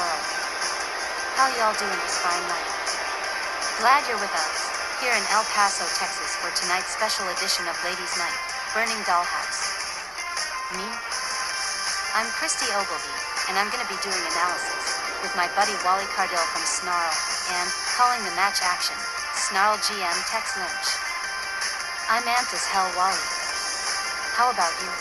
world. How y'all doing this fine night? Glad you're with us, here in El Paso, Texas for tonight's special edition of Ladies' Night, Burning Dollhouse. Me? I'm Christy Ogilvy, and I'm gonna be doing analysis, with my buddy Wally Cardell from Snarl, and, calling the match action, Snarl GM Tex Lynch. I'm amped as hell, Wally. How about you?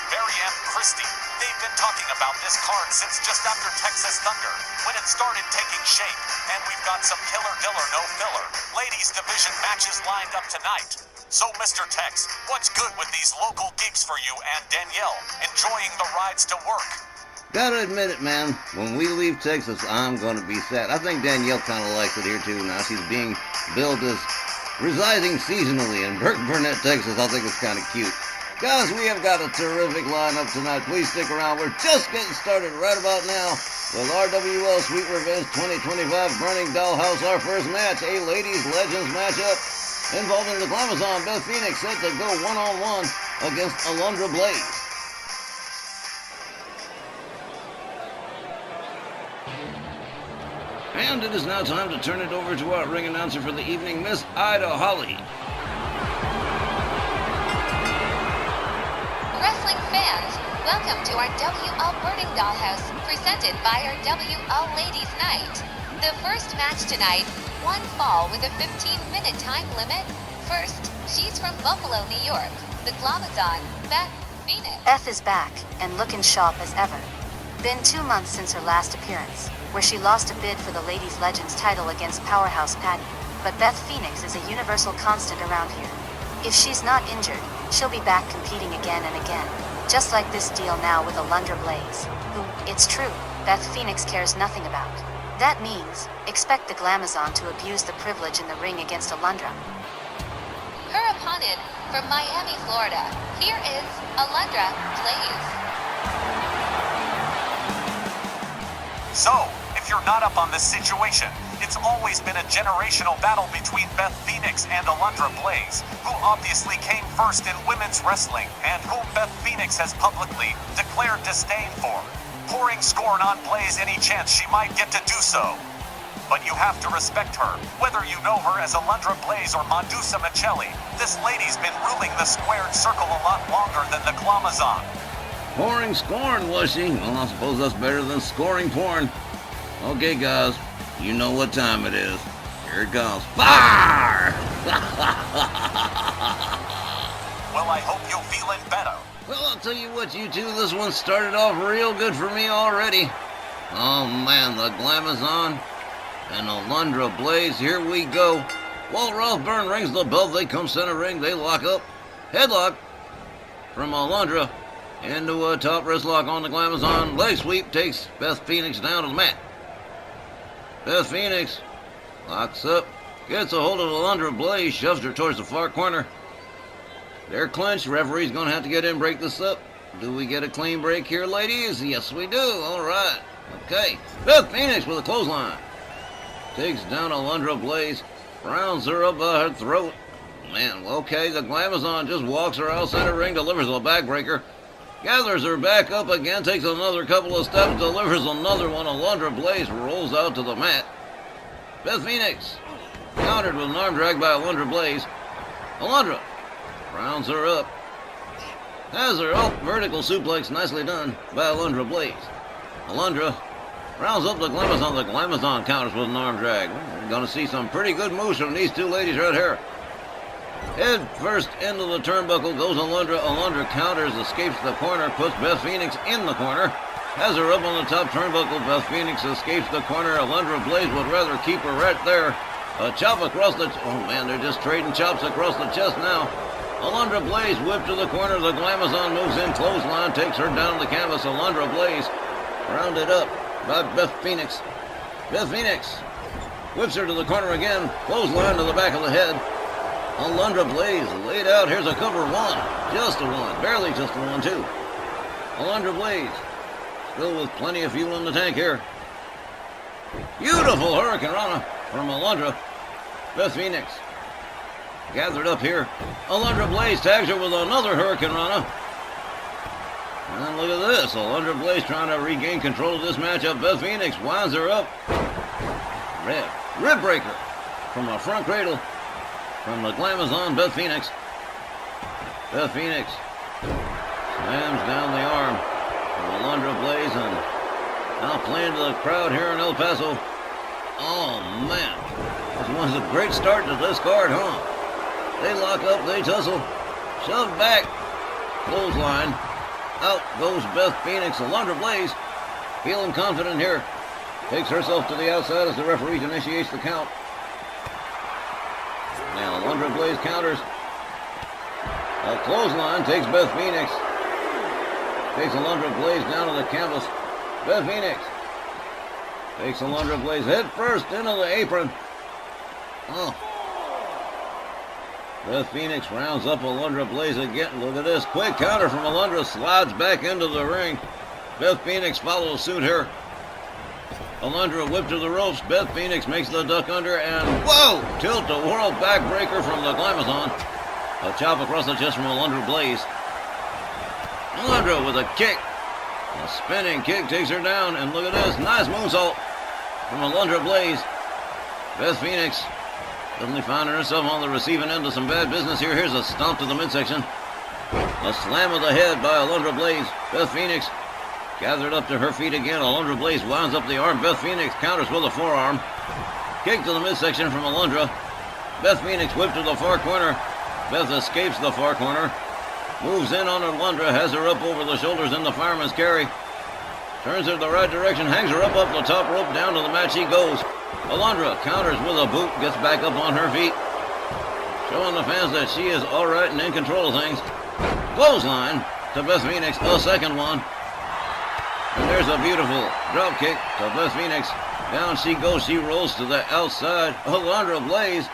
Very amped, Christy. They've been talking about this card since just after Texas Thunder, when it started taking shape, and we've got some killer diller, no filler, ladies division matches lined up tonight. So, Mr. Tex, what's good with these local gigs for you and Danielle, enjoying the rides to work? Gotta admit it, man. When we leave Texas, I'm gonna be sad. I think Danielle kind of likes it here, too. Now she's being billed as residing seasonally in Burnett, Texas. I think it's kind of cute. Guys, we have got a terrific lineup tonight. Please stick around. We're just getting started right about now with RWL Sweet Revenge 2025 Burning Dollhouse. Our first match, a Ladies Legends matchup involving the Glamazon Beth Phoenix set to go one-on-one against Alundra Blaze. And it is now time to turn it over to our ring announcer for the evening, Miss Ida Holly. Wrestling fans, welcome to our WL Burning Dollhouse, presented by our WL Ladies Night. The first match tonight, one fall with a 15-minute time limit. First, she's from Buffalo, New York, the Glamazon, Beth Phoenix. Beth is back, and looking sharp as ever. Been 2 months since her last appearance, where she lost a bid for the Ladies Legends title against Powerhouse Patty. But Beth Phoenix is a universal constant around here. If she's not injured, she'll be back competing again and again. Just like this deal now with Alundra Blaze, who, it's true, Beth Phoenix cares nothing about. That means, expect the Glamazon to abuse the privilege in the ring against Alundra. Her opponent, from Miami, Florida, here is Alundra Blaze. So, if you're not up on this situation, it's always been a generational battle between Beth Phoenix and Alundra Blaze, who obviously came first in women's wrestling, and whom Beth Phoenix has publicly declared disdain for, pouring scorn on Blaze any chance she might get to do so. But you have to respect her, whether you know her as Alundra Blaze or Medusa Michelli. This lady's been ruling the squared circle a lot longer than the Glamazon. Pouring scorn, was she? Well, I suppose that's better than scoring porn. Okay, guys, you know what time it is. Here it comes. Fire! Well, I hope you're feeling better. Well, I'll tell you what, you two, this one started off real good for me already. Oh, man, the Glamazon and Alundra Blaze, here we go. Walt Rothburn rings the bell, they come center ring, they lock up. Headlock from Alundra into a top wrist lock on the Glamazon. Leg sweep takes Beth Phoenix down to the mat. Beth Phoenix locks up, gets a hold of Alundra Blaze, shoves her towards the far corner. They're clinched. Referee's going to have to get in, break this up. Do we get a clean break here, ladies? Yes, we do. All right. Okay. Beth Phoenix with a clothesline. Takes down Alundra Blaze, rounds her up by her throat. Man, okay, the Glamazon just walks her outside the ring, delivers a backbreaker. Gathers her back up again, takes another couple of steps, delivers another one. Alundra Blaze rolls out to the mat. Beth Phoenix countered with an arm drag by Alundra Blaze. Alundra rounds her up. Has her vertical suplex, nicely done by Alundra Blaze. Alundra rounds up the Glamazon. The Glamazon counters with an arm drag. We're going to see some pretty good moves from these two ladies right here. Head first into the turnbuckle goes Alundra. Alundra counters, escapes the corner, puts Beth Phoenix in the corner. Has her up on the top turnbuckle. Beth Phoenix escapes the corner. Alundra Blaze would rather keep her right there. A chop across the... Oh, man, they're just trading chops across the chest now. Alundra Blaze whipped to the corner. The Glamazon moves in. Clothesline takes her down the canvas. Alundra Blaze rounded up by Beth Phoenix. Beth Phoenix whips her to the corner again. Clothesline to the back of the head. Alundra Blaze laid out. Here's a cover one. Just a one. Barely just a one, too. Alundra Blaze still with plenty of fuel in the tank here. Beautiful Hurricane Rana from Alundra. Beth Phoenix gathered up here. Alundra Blaze tags her with another Hurricane Rana. And look at this. Alundra Blaze trying to regain control of this matchup. Beth Phoenix winds her up. Rib breaker from a front cradle from the Glamazon, Beth Phoenix. Beth Phoenix slams down the arm of Alundra Blaze and now playing to the crowd here in El Paso. Oh, man. This was a great start to this card, huh? They lock up, they tussle. Shoved back. Clothesline. Out goes Beth Phoenix. Alundra Blaze, feeling confident here, takes herself to the outside as the referee initiates the count. Now Alundra Blaze counters. A clothesline takes Beth Phoenix. Takes Alundra Blaze down to the canvas. Beth Phoenix takes Alundra Blaze head first into the apron. Oh. Beth Phoenix rounds up Alundra Blaze again. Look at this. Quick counter from Alundra. Slides back into the ring. Beth Phoenix follows suit here. Alundra whipped to the ropes. Beth Phoenix makes the duck under and whoa! Tilt a world backbreaker from the Glamazon. A chop across the chest from Alundra Blaze. Alundra with a kick. A spinning kick takes her down. And look at this. Nice moonsault from Alundra Blaze. Beth Phoenix suddenly finding herself on the receiving end of some bad business here. Here's a stomp to the midsection. A slam of the head by Alundra Blaze. Beth Phoenix gathered up to her feet again. Alundra Blaze winds up the arm. Beth Phoenix counters with a forearm. Kick to the midsection from Alundra. Beth Phoenix whipped to the far corner. Beth escapes the far corner. Moves in on Alundra. Has her up over the shoulders in the fireman's carry. Turns her the right direction. Hangs her up the top rope. Down to the mat she goes. Alundra counters with a boot. Gets back up on her feet. Showing the fans that she is alright and in control of things. Clothesline to Beth Phoenix. The second one. And there's a beautiful drop kick to Beth Phoenix. Down she goes. She rolls to the outside. Alundra Blaze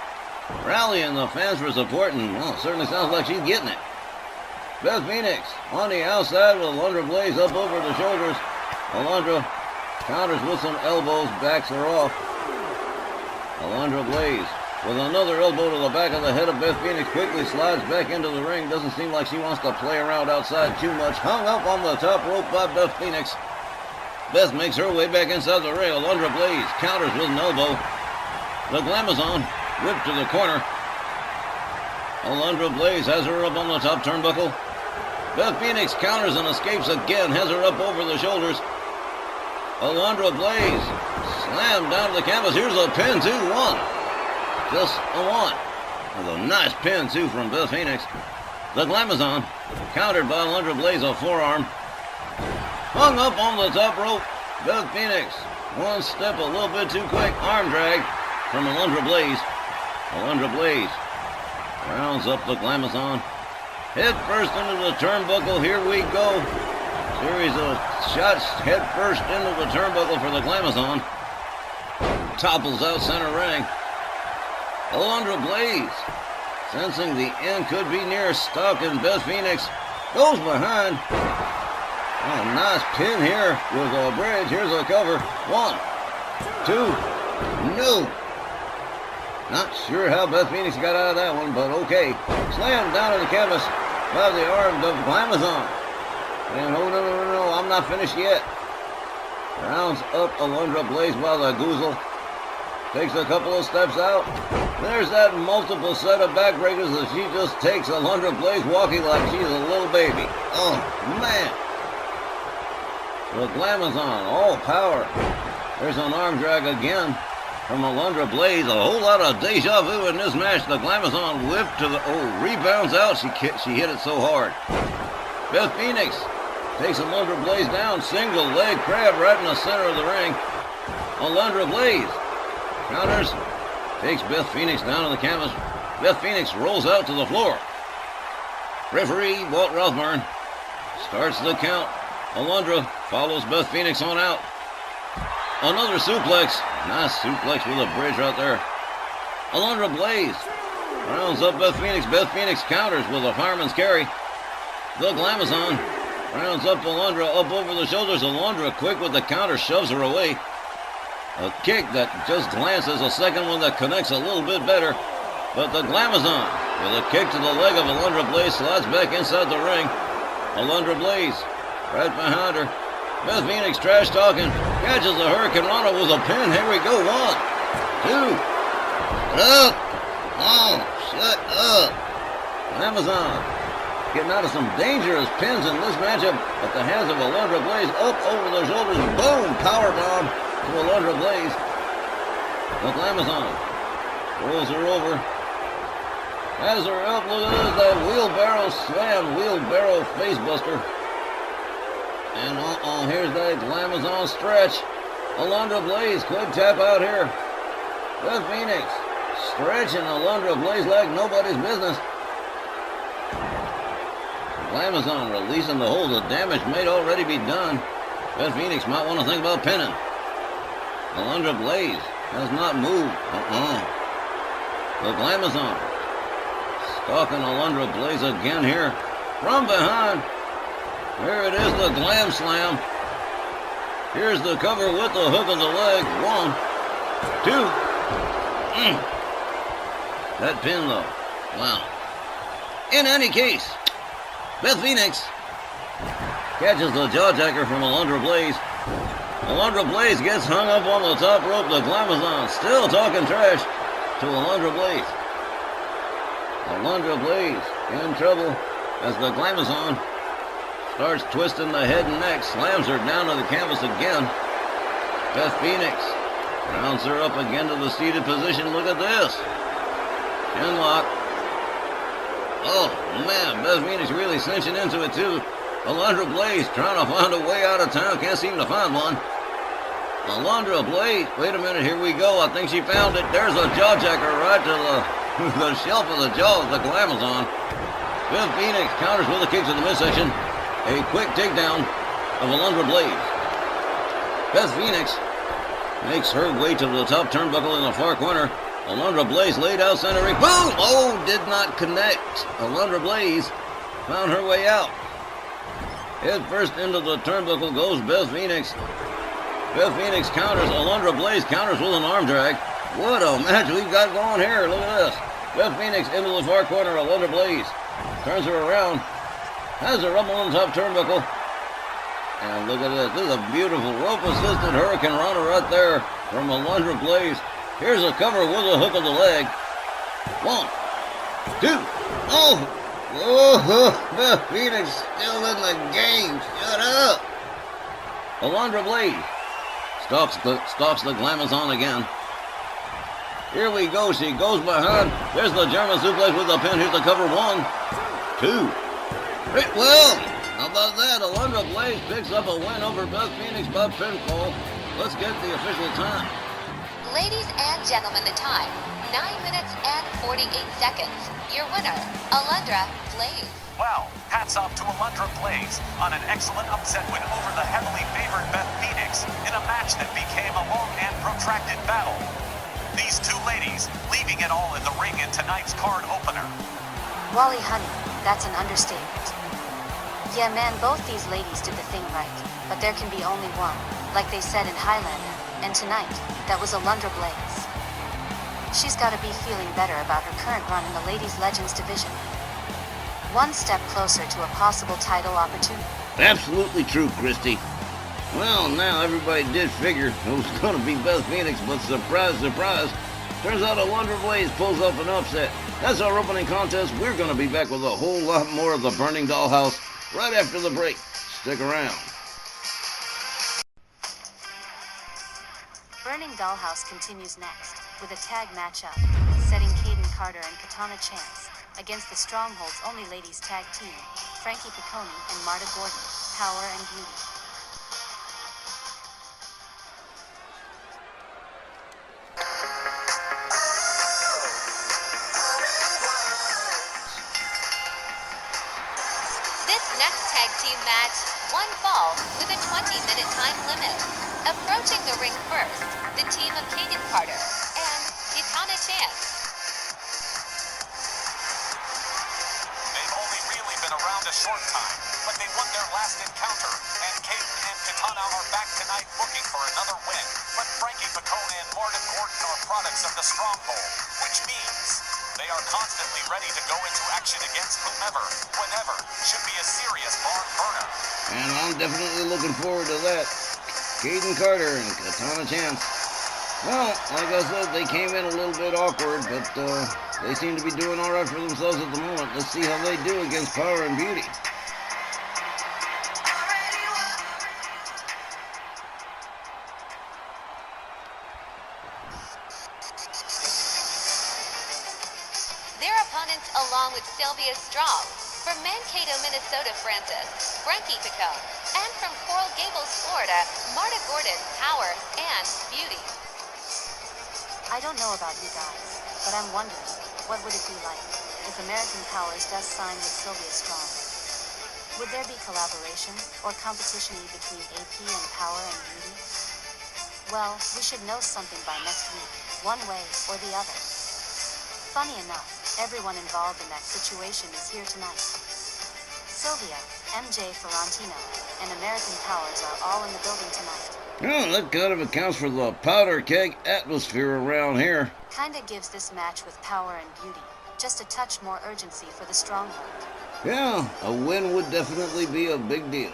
rallying the fans for support. And well, it certainly sounds like she's getting it. Beth Phoenix on the outside with Alundra Blaze up over the shoulders. Alundra counters with some elbows. Backs her off. Alundra Blaze with another elbow to the back of the head of Beth Phoenix. Quickly slides back into the ring. Doesn't seem like she wants to play around outside too much. Hung up on the top rope by Beth Phoenix. Beth makes her way back inside the ring. Alundra Blaze counters with an elbow. The Glamazon whipped to the corner. Alundra Blaze has her up on the top turnbuckle. Beth Phoenix counters and escapes again. Has her up over the shoulders. Alundra Blaze slammed down to the canvas. Here's a pin, too. One. Just a one. With a nice pin, too, from Beth Phoenix. The Glamazon countered by Alundra Blaze, a forearm. Hung up on the top rope. Beth Phoenix, one step a little bit too quick. Arm drag from Alundra Blaze. Alundra Blaze rounds up the Glamazon. Head first into the turnbuckle. Here we go. Series of shots head first into the turnbuckle for the Glamazon. Topples out center ring. Alundra Blaze, sensing the end could be near, stalking Beth Phoenix. Goes behind. Oh, nice pin here with a bridge. Here's a cover. 1, 2, no. Not sure how Beth Phoenix got out of that one, but okay. Slammed down to the canvas by the arm of Glamazon. And oh, no, I'm not finished yet. Rounds up Alundra Blaze by the goozle. Takes a couple of steps out. There's that multiple set of backbreakers that she just takes. Alundra Blaze walking like she's a little baby. Oh, man. The Glamazon, all power. There's an arm drag again from Alundra Blaze. A whole lot of deja vu in this match. The Glamazon whipped to the... Oh, rebounds out. She hit it so hard. Beth Phoenix takes Alundra Blaze down. Single leg crab right in the center of the ring. Alundra Blaze counters. Takes Beth Phoenix down to the canvas. Beth Phoenix rolls out to the floor. Referee Walt Rothburn starts the count. Alundra follows Beth Phoenix on out. Another suplex. Nice suplex with a bridge right there. Alundra Blaze rounds up Beth Phoenix. Beth Phoenix counters with a fireman's carry. The Glamazon rounds up Alundra up over the shoulders. Alundra quick with the counter, shoves her away. A kick that just glances. A second one that connects a little bit better. But the Glamazon with a kick to the leg of Alundra Blaze slides back inside the ring. Alundra Blaze right behind her. Beth Phoenix trash talking, catches the Hurricane Rana with a pin. Here we go. 1, 2. Shut up. Oh, shut up. Amazon getting out of some dangerous pins in this matchup at the hands of Alundra Blaze. Up over their shoulders. Boom. Powerbomb to Alundra Blaze. Look, Amazon rolls her over. Has her up. Look at this. That wheelbarrow slam. Wheelbarrow facebuster. And here's that Glamazon stretch. Alundra Blaze could tap out here. Beth Phoenix stretching Alundra Blaze like nobody's business. Glamazon releasing the hold. The damage may already be done. Beth Phoenix might want to think about pinning. Alundra Blaze has not moved. The Glamazon stalking Alundra Blaze again here. From behind. Here it is, the Glam Slam. Here's the cover with the hook of the leg. 1, 2. That pin, though. Wow. In any case, Beth Phoenix catches the jawjacker from Alundra Blaze. Alundra Blaze gets hung up on the top rope. The Glamazon still talking trash to Alundra Blaze. Alundra Blaze in trouble as the Glamazon starts twisting the head and neck, slams her down to the canvas again. Beth Phoenix rounds her up again to the seated position. Look at this. Chinlock. Oh, man, Beth Phoenix really cinching into it, too. Alundra Blaze trying to find a way out of town. Can't seem to find one. Alundra Blaze. Wait a minute, here we go. I think she found it. There's a jawjacker right to the shelf of the jaw of the Glamazon. Beth Phoenix counters with a kick to the midsection. A quick takedown of Alundra Blaze. Beth Phoenix makes her way to the top turnbuckle in the far corner. Alundra Blaze laid out center ring. Boom! Oh, did not connect. Alundra Blaze found her way out. Head first into the turnbuckle goes Beth Phoenix. Beth Phoenix counters. Alundra Blaze counters with an arm drag. What a match we've got going here. Look at this. Beth Phoenix into the far corner. Alundra Blaze turns her around. Has her up on the top turnbuckle. And look at this. This is a beautiful rope-assisted Hurricane Rana right there from Alundra Blaze. Here's a cover with a hook of the leg. 1, 2. Oh, Beth Phoenix still in the game. Shut up. Alundra Blaze stalks the Glamazon again. Here we go. She goes behind. There's the German suplex with the pin. Here's the cover. 1, 2. Well, how about that? Alundra Blaze picks up a win over Beth Phoenix by pinfall. Let's get the official time. Ladies and gentlemen, the time, 9 minutes and 48 seconds. Your winner, Alundra Blaze. Wow, hats off to Alundra Blaze on an excellent upset win over the heavily favored Beth Phoenix in a match that became a long and protracted battle. These two ladies leaving it all in the ring in tonight's card opener. Wally honey, that's an understatement. Yeah man, both these ladies did the thing right, but there can be only one, like they said in Highlander, and tonight, that was Alundra Blaze. She's gotta be feeling better about her current run in the Ladies Legends division. One step closer to a possible title opportunity. Absolutely true, Christy. Well, now everybody did figure it was going to be Beth Phoenix, but surprise, surprise, turns out Alundra Blaze pulls off an upset. That's our opening contest. We're going to be back with a whole lot more of the Burning Dollhouse right after the break. Stick around. Burning Dollhouse continues next, with a tag matchup, setting Caden Carter and Katana Chance against the Stronghold's only ladies tag team, Frankie Piccone and Marta Gordon, Power and Beauty. This next tag team match, one fall with a 20-minute time limit. Approaching the ring first, the team of Caden Carter and Katana Chance. They've only really been around a short time, but they won their last encounter, and Caden and Katana are back tonight looking for another win. But Frankie Piccone and Marta Gordon are products of the Stronghold, which means they are constantly ready to go into action against whomever, whenever, should be a serious barn burner. And I'm definitely looking forward to that. Caden Carter and Katana Chance. Well, like I said, they came in a little bit awkward, but they seem to be doing all right for themselves at the moment. Let's see how they do against Power and Beauty. Their opponents, along with Sylvia Strong, from Mankato, Minnesota, Francis, Frankie Picone, and from Coral Gables, Florida, Marta Gordon, Power, and Beauty. I don't know about you guys, but I'm wondering, what would it be like if American Powers does sign with Sylvia Strong? Would there be collaboration or competition between AP and Power and Beauty? Well, we should know something by next week, one way or the other. Funny enough, everyone involved in that situation is here tonight. Sylvia, MJ Ferrantino, and American Powers are all in the building tonight. Well, that kind of accounts for the powder keg atmosphere around here. Kinda gives this match with Power and Beauty just a touch more urgency for the Stronghold. Yeah, a win would definitely be a big deal.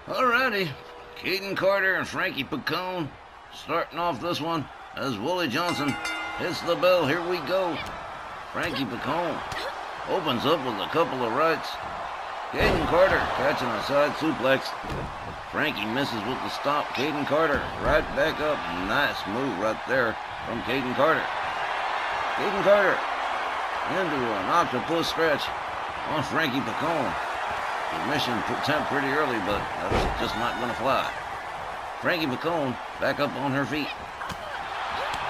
Alrighty, Caden Carter and Frankie Picone starting off this one as Willie Johnson hits the bell. Here we go. Frankie Picone opens up with a couple of rights. Caden Carter catching a side suplex. Frankie misses with the stomp. Caden Carter right back up. Nice move right there from Caden Carter. Caden Carter into an octopus stretch on Frankie Picone. Submission attempt pretty early, but that's just not going to fly. Frankie Picone back up on her feet.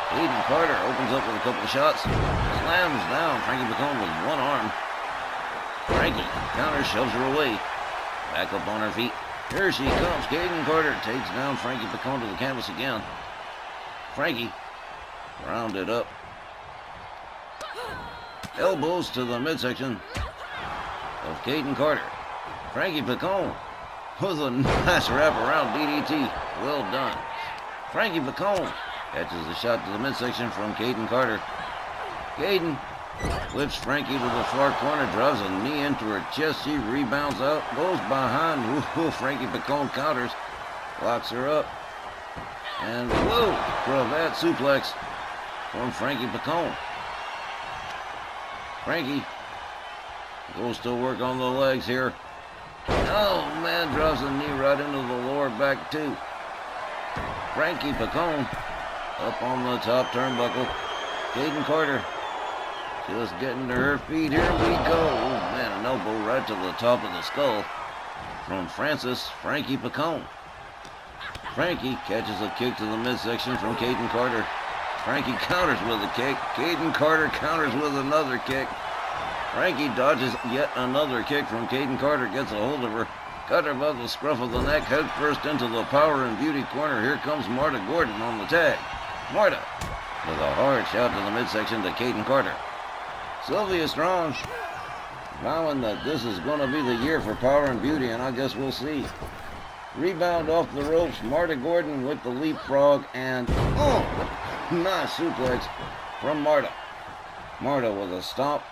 Caden Carter opens up with a couple of shots. Slams down Frankie Picone with one arm. Frankie counter, shoves her away. Back up on her feet. Here she comes. Caden Carter takes down Frankie Picone to the canvas again. Frankie rounded up. Elbows to the midsection of Caden Carter. Frankie Picone with a nice wraparound DDT. Well done. Frankie Picone catches a shot to the midsection from Caden Carter. Caden whips Frankie to the far corner, drives a knee into her chest. She rebounds out, goes behind. Ooh, Frankie Picone counters, locks her up. And whoa, cravat suplex from Frankie Picone. Frankie goes to work on the legs here. Oh man, drops a knee right into the lower back too. Frankie Picone up on the top turnbuckle. Caden Carter just getting to her feet. Here we go. Oh man, an elbow right to the top of the skull from Frankie Picone. Frankie catches a kick to the midsection from Caden Carter. Frankie counters with a kick. Caden Carter counters with another kick. Frankie dodges yet another kick from Caden Carter, gets a hold of her, cut her by the scruff of the neck, head first into the Power and Beauty corner. Here comes Marta Gordon on the tag. Marta with a hard shot to the midsection to Caden Carter. Sylvia Strong vowing that this is going to be the year for Power and Beauty, and I guess we'll see. Rebound off the ropes, Marta Gordon with the leapfrog, and nice suplex from Marta. Marta with a stomp.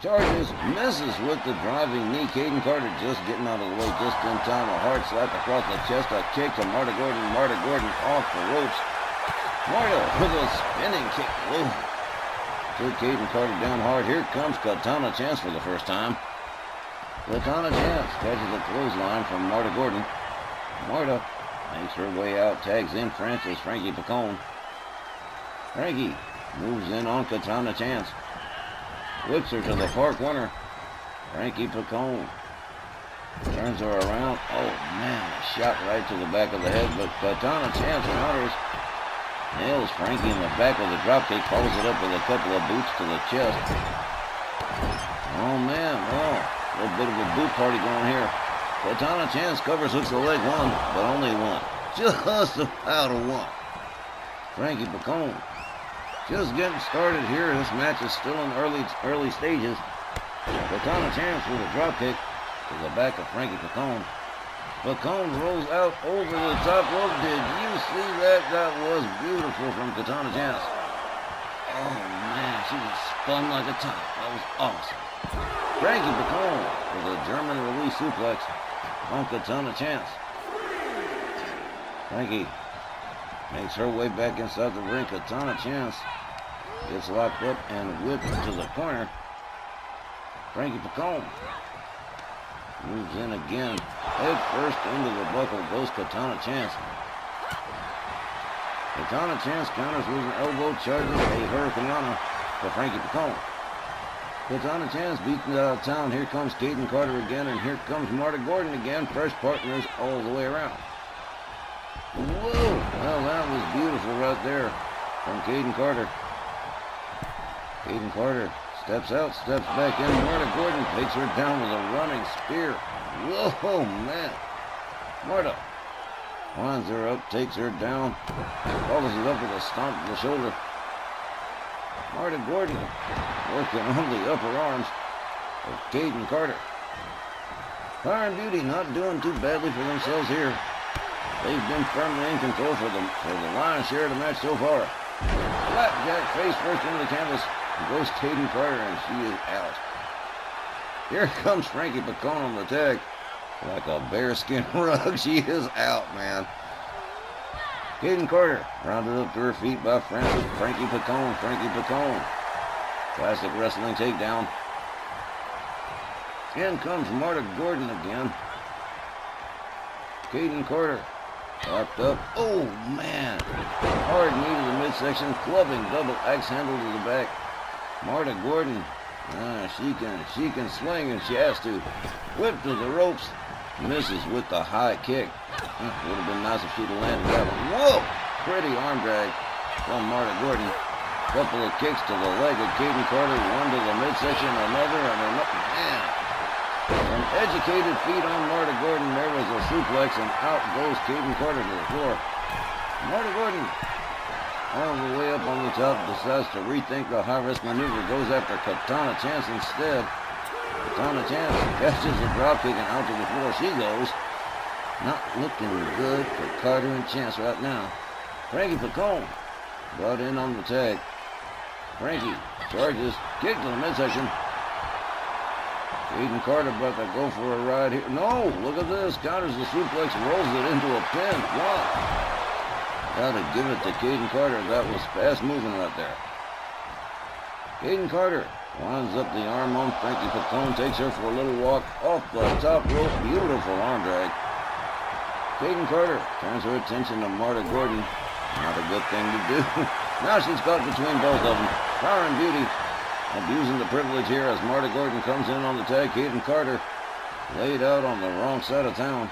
Charges, misses with the driving knee. Caden Carter just getting out of the way just in time. A hard slap across the chest. A kick to Marta Gordon. Marta Gordon off the ropes. Marta with a spinning kick. Whoa. Took Caden Carter down hard. Here comes Katana Chance for the first time. Katana Chance catches a clothesline from Marta Gordon. Marta makes her way out. Tags in Frankie Picone. Frankie moves in on Katana Chance. Whips her to the far corner. Frankie Picone turns her around. Oh man, a shot right to the back of the head, but Katana Chance counters. Nails Frankie in the back with a dropkick, follows it up with a couple of boots to the chest. Oh man, a little bit of a boot party going here. Katana Chance covers, hooks the leg one, but only one. Just about a one. Frankie Picone just getting started here. This match is still in early stages. Katana Chance with a dropkick to the back of Frankie Picone. Picone rolls out over the top rope. Did you see that? That was beautiful from Katana Chance. Oh man, she was spun like a top. That was awesome. Frankie Picone with a German release suplex on Katana Chance. Frankie makes her way back inside the ring. Katana Chance gets locked up and whipped to the corner. Frankie Picone moves in again. Head first into the buckle goes Katana Chance. Katana Chance counters with an elbow, charges a Hurricanrana for Frankie Picone. Katana Chance beaten out of town. Here comes Caden Carter again, and here comes Marta Gordon again. Fresh partners all the way around. Whoa! Well, that was beautiful right there from Caden Carter. Caden Carter steps out, steps back in. Marta Gordon takes her down with a running spear. Whoa, man. Marta winds her up, takes her down, follows it up with a stomp to the shoulder. Marta Gordon working on the upper arms of Caden Carter. Fire and Beauty not doing too badly for themselves here. They've been firmly in control for the lion's share of the match so far. Flapjack face first into the canvas. Goes Caden Carter, and she is out. Here comes Frankie Picone on the tag. Like a bearskin rug, she is out, man. Caden Carter rounded up to her feet by Frankie Picone. Frankie Picone. Classic wrestling takedown. In comes Marta Gordon again. Caden Carter locked up. Oh, man. Hard knee to the midsection. Clubbing double axe handle to the back. Marta Gordon, she can swing and she has to. Whip to the ropes. Misses with the high kick. Would have been nice if she'd have landed that one. Whoa! Pretty arm drag from Marta Gordon. Couple of kicks to the leg of Caden Carter. One to the midsection, another, and another. Man. Some educated feet on Marta Gordon. There was a suplex, and out goes Caden Carter to the floor. Marta Gordon, all the way up on the top, decides to rethink the high-risk maneuver. Goes after Katana Chance instead. Katana Chance catches a dropkick and out to the floor she goes. Not looking good for Carter and Chance right now. Frankie Picone brought in on the tag. Frankie charges, kick to the midsection. Caden Carter about to go for a ride here. No, look at this. Counters the suplex, rolls it into a pin. Wow. Gotta give it to Caden Carter. That was fast moving right there. Caden Carter winds up the arm on Frankie Picone, takes her for a little walk off the top rope. Beautiful arm drag. Caden Carter turns her attention to Marta Gordon. Not a good thing to do. Now she's caught between both of them. Fire and Beauty abusing the privilege here as Marta Gordon comes in on the tag. Caden Carter laid out on the wrong side of town.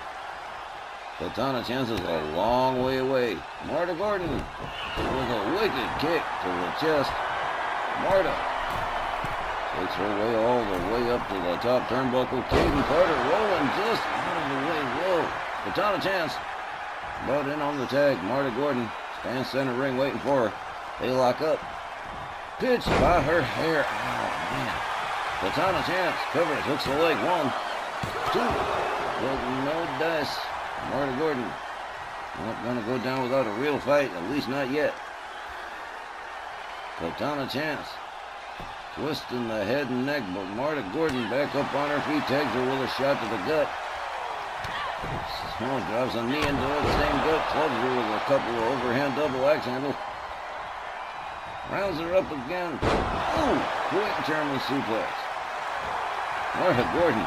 Katana Chance is a long way away. Marta Gordon with a wicked kick to the chest. Marta takes her way all the way up to the top turnbuckle. Caden Carter rolling just out of the way. Whoa. Katana Chance brought in on the tag. Marta Gordon stands center ring waiting for her. They lock up. Pitched by her hair. Oh, man. Katana Chance covers, hooks the leg. 1, 2. But no dice. Marta Gordon not going to go down without a real fight, at least not yet. Katana Chance twisting the head and neck, but Marta Gordon back up on her feet, tags her with a shot to the gut. Small drops a knee into it, same gut, clubs her with a couple of overhand double axe handles. Rounds her up again. Oh, quick German suplex. Marta Gordon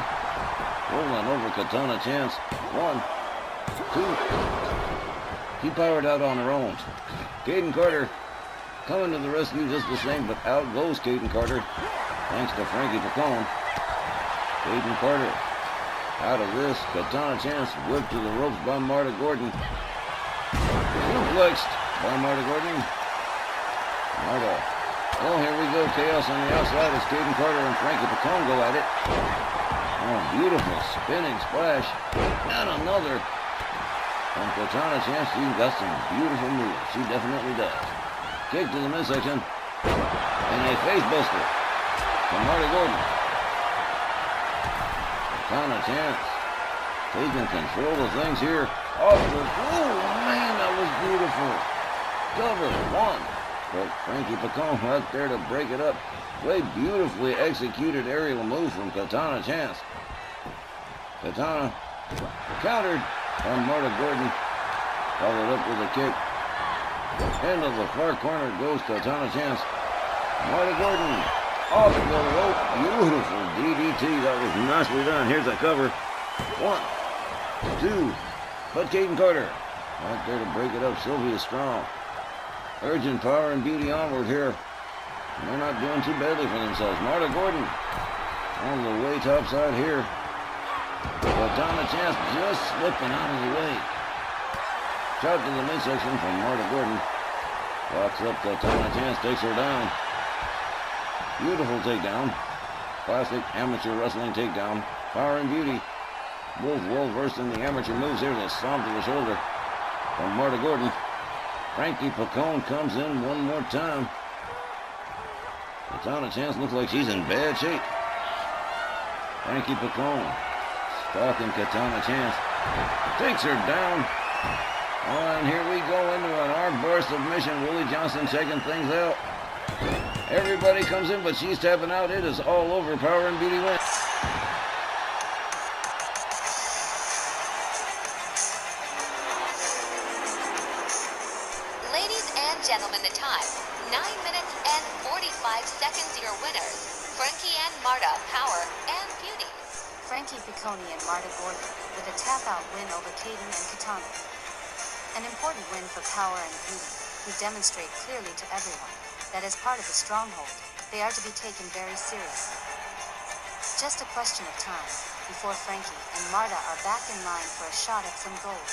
rolling over Katana Chance. 1, 2. She powered out on her own. Caden Carter coming to the rescue just the same, but out goes Caden Carter, thanks to Frankie Picone. Caden Carter out of this. Katana Chance whipped to the ropes by Marta Gordon. Suplexed by Marta Gordon. Marta. Oh, here we go. Chaos on the outside as Caden Carter and Frankie Picone go at it. Oh, beautiful spinning splash. And another. And Katana Chance, she's got some beautiful moves. She definitely does. Kick to the midsection. And a face buster from Marta Gordon. Katana Chance taking control of things here. Off the... Oh, man, that was beautiful. Cover, one. But Frankie Picone right there to break it up. Great, beautifully executed aerial move from Katana Chance. Katana countered on Marta Gordon. Followed up with a kick. Into the far corner goes Katana Chance. Marta Gordon off the rope. Beautiful DDT. That was nicely done. Here's the cover. 1, 2. But Caden Carter right there to break it up. Sylvia Strong. Urgent power and beauty onward here. They're not doing too badly for themselves. Marta Gordon on the way topside here. Katana Chance just slipping out of the way. Shot to the midsection from Marta Gordon. Walks up Katana Chance, takes her down. Beautiful takedown. Classic amateur wrestling takedown. Power and beauty. Both well versed in the amateur moves. Here's a stomp to the shoulder from Marta Gordon. Frankie Picone comes in one more time. Katana Chance looks like she's in bad shape. Frankie Picone stalking Katana Chance. Takes her down. Oh, and here we go into an armbar submission. Willie Johnson checking things out. Everybody comes in, but she's tapping out. It is all over. Power and beauty wins. Ladies and gentlemen, the time, 9 minutes and 45 seconds. Your winners, Frankie and Marta, Power and Beauty. Frankie Picone and Marta Gordon with a tap-out win over Caden and Katana. An important win for Power and Beauty, who demonstrate clearly to everyone that as part of the stronghold, they are to be taken very seriously. Just a question of time before Frankie and Marta are back in line for a shot at some gold.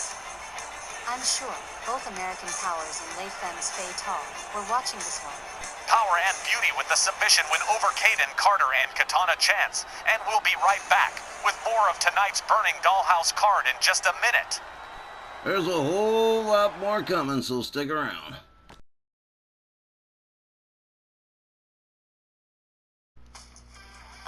I'm sure both American Powers and Les Femmes Fatales were watching this one. Power and Beauty with the submission win over Caden Carter and Katana Chance. And we'll be right back with more of tonight's Burning Dollhouse card in just a minute. There's a whole lot more coming, so stick around.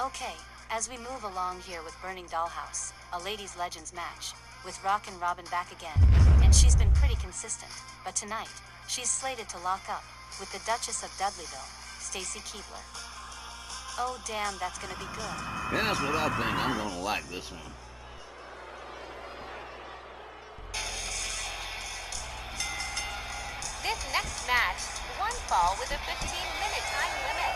Okay, as we move along here with Burning Dollhouse, a Ladies Legends match, with Rockin' Robin back again, and she's been pretty consistent, but tonight, she's slated to lock up with the Duchess of Dudleyville, Stacy Keibler. Oh damn, that's gonna be good. Yeah, that's what I think. I'm gonna like this one. This next match, one fall with a 15-minute time limit.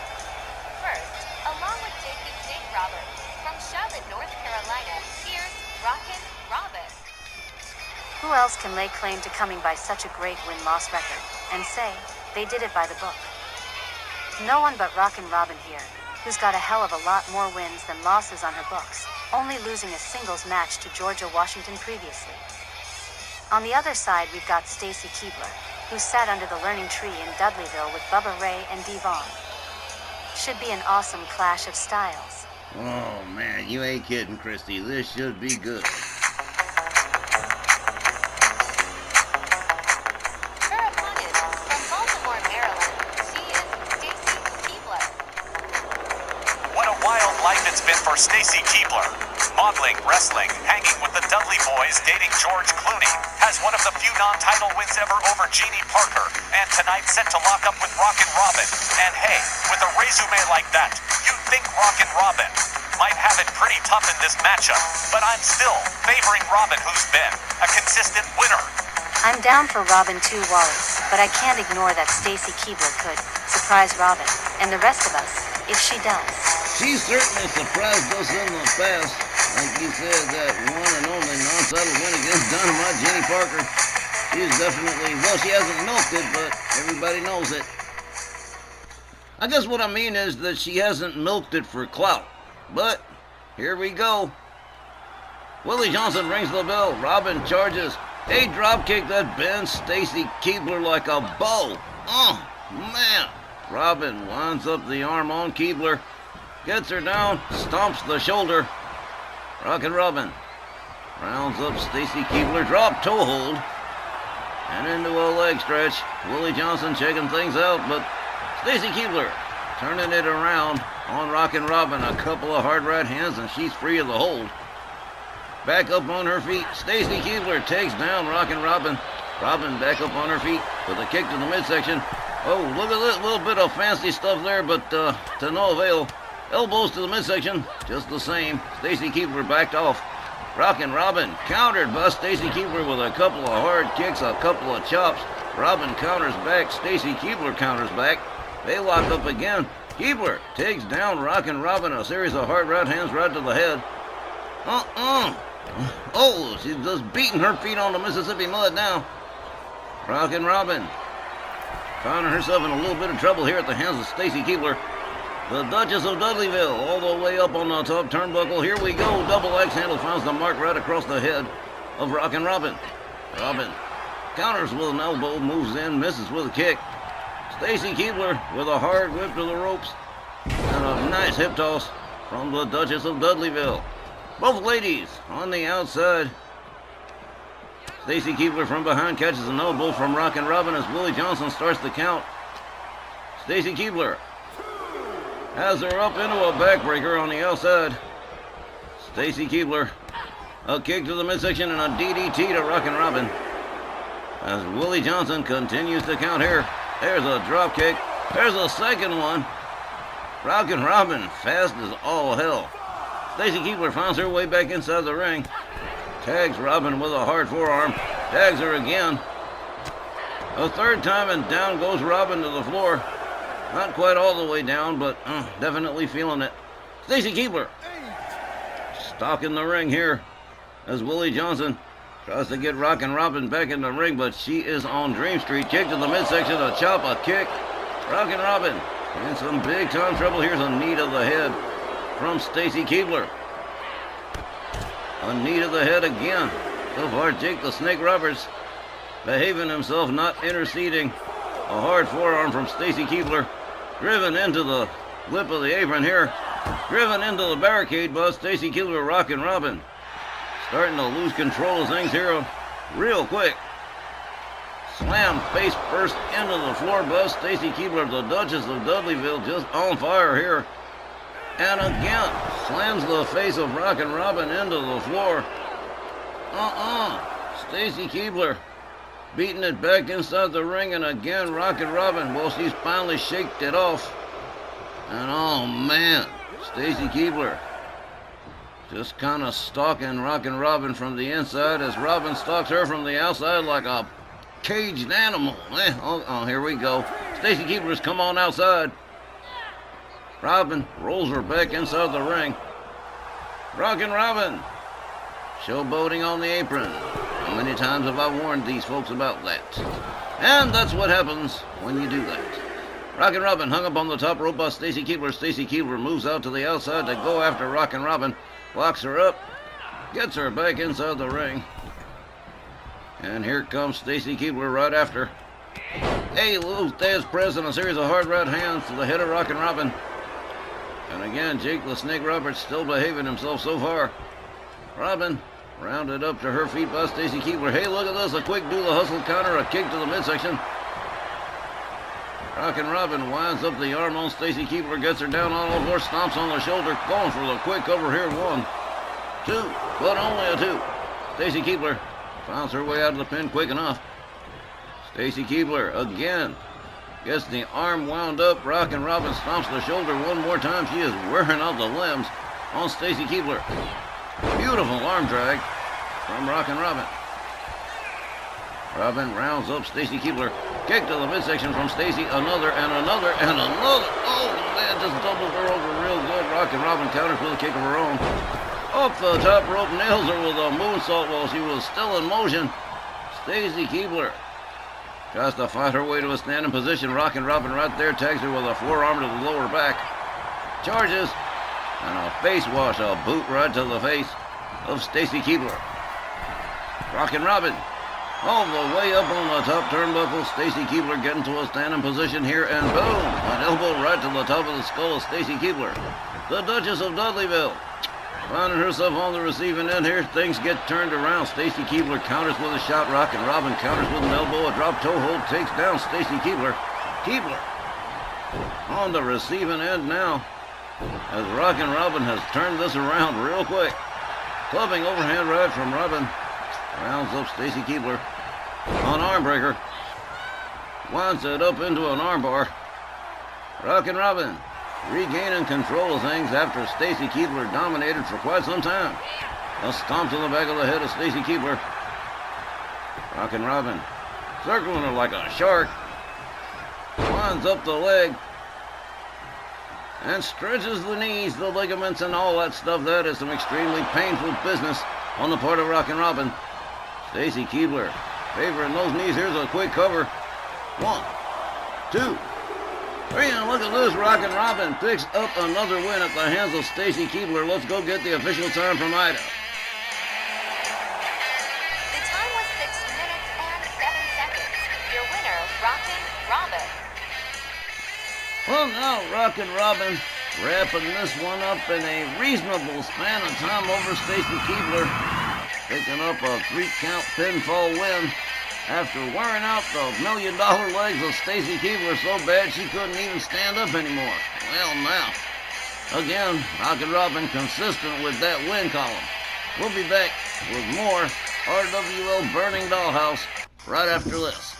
First, along with JP Jake Roberts, from Charlotte, North Carolina, here's Rockin' Robin. Who else can lay claim to coming by such a great win-loss record and say they did it by the book? No one but Rockin' Robin here, who's got a hell of a lot more wins than losses on her books, only losing a singles match to Georgia Washington previously. On the other side, we've got Stacy Keibler, who sat under the learning tree in Dudleyville with Bubba Ray and Devon. Should be an awesome clash of styles. Oh man, you ain't kidding, Christy. This should be good. Her opponent, from Baltimore, Maryland, she is Stacy Keibler. What a wild life it's been for Stacy Keibler. Modeling, wrestling, hanging with the Dudley boys, dating George Clooney, has one of the few non-title wins ever over Jeannie Parker, and tonight set to lock up with Rockin' Robin. And hey, with a resume like that, you'd think Rockin' Robin might have it pretty tough in this matchup, but I'm still favoring Robin, who's been a consistent winner. I'm down for Robin too, Wallace, but I can't ignore that Stacy Keibler could surprise Robin, and the rest of us, if she does. She certainly surprised us in the past. Like you said, that one and only non-title win against Dynamite Jenny Parker. She's definitely, well, she hasn't milked it, but everybody knows it. I guess what I mean is that she hasn't milked it for clout. But here we go. Willie Johnson rings the bell. Robin charges. A dropkick that bends Stacy Keibler like a bow. Oh, man. Robin winds up the arm on Keibler. Gets her down. Stomps the shoulder. Rockin' Robin rounds up Stacy Keibler. Drop toe hold. And into a leg stretch. Willie Johnson checking things out, but Stacy Keibler turning it around on Rockin' Robin. A couple of hard right hands, and she's free of the hold. back up on her feet. Stacy Keebler takes down Rockin' Robin. Robin back up on her feet with a kick to the midsection. Oh, look at this little bit of fancy stuff there, but to no avail. Elbows to the midsection, just the same. Stacy Keebler backed off. Rockin' Robin countered by Stacy Keebler with a couple of hard kicks, a couple of chops. Robin counters back. Stacy Keebler counters back. They lock up again. Keebler takes down Rockin' Robin, a series of hard right hands right to the head. Oh, she's just beating her feet on the Mississippi mud now. Rockin' Robin finding herself in a little bit of trouble here at the hands of Stacy Keebler. The Duchess of Dudleyville all the way up on the top turnbuckle. Here we go. Double axe handle finds the mark right across the head of Rockin' Robin. Robin counters with an elbow, moves in, misses with a kick. Stacy Keebler with a hard whip to the ropes and a nice hip toss from the Duchess of Dudleyville. Both ladies on the outside. Stacy Keebler from behind catches an elbow from Rockin' Robin as Willie Johnson starts the count. Stacy Keebler has her up into a backbreaker on the outside. Stacy Keebler, a kick to the midsection and a DDT to Rockin' Robin. As Willie Johnson continues to count here. There's a drop kick. There's a second one. Rockin' Robin fast as all hell. Stacy Keebler finds her way back inside the ring. Tags Robin with a hard forearm. Tags her again. A third time and down goes Robin to the floor. Not quite all the way down, but definitely feeling it. Stacy Keebler stalking the ring here as Willie Johnson tries to get Rockin' Robin back in the ring, but she is on Dream Street. Kick to the midsection, a chop, a kick. Rockin' Robin in some big time trouble. Here's a knee to the head from Stacy Keebler. A knee to the head again. So far, Jake the Snake Roberts behaving himself, not interceding. A hard forearm from Stacy Keebler. Driven into the lip of the apron here. Driven into the barricade by Stacy Keebler. Rockin' Robin starting to lose control of things here real quick. Slam face first into the floor by Stacy Keebler. The Duchess of Dudleyville just on fire here. And again, slams the face of Rockin' Robin into the floor. Stacy Keebler beating it back inside the ring, and again Rockin' Robin, well, she's finally shaked it off. And oh man, Stacy Keebler just kind of stalking Rockin' Robin from the inside as Robin stalks her from the outside like a caged animal. Here we go. Stacy Keebler's come on outside. Robin rolls her back inside the ring. Rockin' Robin showboating on the apron. How many times have I warned these folks about that? And that's what happens when you do that. Rockin' Robin hung up on the top rope by Stacy Keebler. Stacy Keebler moves out to the outside to go after Rockin' Robin. Locks her up. Gets her back inside the ring. And here comes Stacy Keebler right after. Hey, Lou Thesz pressing a series of hard right hands to the head of Rockin' Robin. And again, Jake the Snake Roberts still behaving himself so far. Robin rounded up to her feet by Stacy Keebler. Hey, look at this. A quick do the hustle counter. A kick to the midsection. Rockin' Robin winds up the arm on Stacy Keebler. Gets her down on all fours. Stomps on the shoulder. Going for the quick over here. 1, 2. But only a 2. Stacy Keebler finds her way out of the pin quick enough. Stacy Keebler again gets the arm wound up. Rockin' Robin stomps the shoulder one more time. She is wearing out the limbs on Stacy Keebler. Beautiful arm drag from Rockin' Robin. Robin rounds up Stacy Keebler. Kick to the midsection from Stacy. Another and another and another. Oh man, just doubled her over real good. Rockin' Robin counters with a kick of her own. Off the top rope, nails her with a moonsault while she was still in motion. Stacy Keebler tries to fight her way to a standing position. Rockin' Robin right there tags her with a forearm to the lower back. Charges, and a face wash, a boot right to the face of Stacy Keebler. Rockin' Robin all the way up on the top turnbuckle. Stacy Keebler getting to a standing position here, and boom, an elbow right to the top of the skull of Stacy Keebler. The Duchess of Dudleyville finding herself on the receiving end here. Things get turned around. Stacy Keebler counters with a shot. Rockin' Robin counters with an elbow. A drop toe hold takes down Stacy Keebler. Keebler on the receiving end now as Rockin' Robin has turned this around real quick. Clubbing overhand right from Robin. Rounds up Stacy Keebler. On armbreaker. Winds it up into an armbar. Rockin' Robin regaining control of things after Stacy Keebler dominated for quite some time. A stomp to the back of the head of Stacy Keebler. Rockin' Robin circling her like a shark. Winds up the leg. And stretches the knees, the ligaments, and all that stuff. That is some extremely painful business on the part of Rockin' Robin. Stacy Keebler favoring those knees. Here's a quick cover. 1, 2, 3, and look at this. Rockin' Robin picks up another win at the hands of Stacy Keebler. Let's go get the official time from Ida. The time was 6 minutes and 7 seconds. Your winner, Rockin' Robin. Well, now Rockin' Robin wrapping this one up in a reasonable span of time over Stacy Keebler, picking up a 3-count pinfall win after wearing out the $1 million legs of Stacy Keebler so bad she couldn't even stand up anymore. Well, now, again, Rockin' Robin consistent with that win column. We'll be back with more RWL Burning Dollhouse right after this.